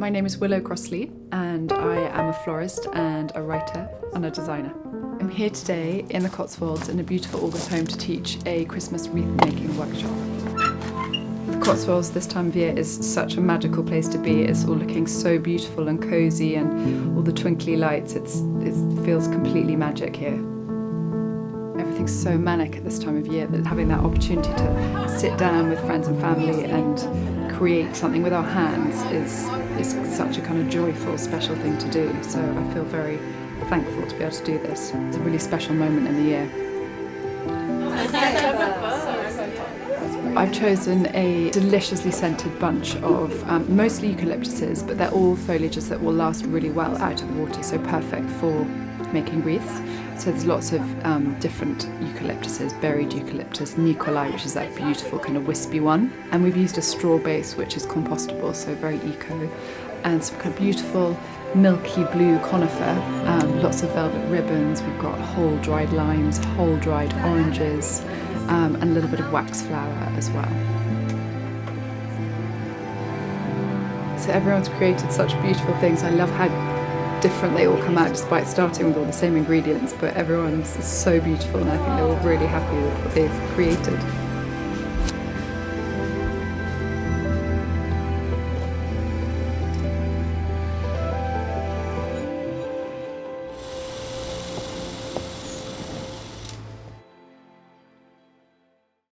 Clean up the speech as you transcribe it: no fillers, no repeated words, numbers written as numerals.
My name is Willow Crossley and I am a florist and a writer and a designer. I'm here today in the Cotswolds in a beautiful August home to teach a Christmas wreath making workshop. The Cotswolds this time of year is such a magical place to be. It's all looking so beautiful and cosy and all the twinkly lights. It feels completely magic here. Everything's so manic at this time of year that having that opportunity to sit down with friends and family and create something with our hands is such a kind of joyful, special thing to do. So I feel very thankful to be able to do this. It's a really special moment in the year. I've chosen a deliciously scented bunch of mostly eucalyptuses, but they're all foliages that will last really well out of the water, so perfect for making wreaths. So there's lots of different eucalyptuses, berried eucalyptus, Nicolai, which is that beautiful kind of wispy one. And we've used a straw base, which is compostable, so very eco. And some kind of beautiful milky blue conifer, lots of velvet ribbons. We've got whole dried limes, whole dried oranges, and a little bit of wax flower as well. So everyone's created such beautiful things. I love how different they all come out despite starting with all the same ingredients, but everyone's so beautiful and I think they're all really happy with what they've created.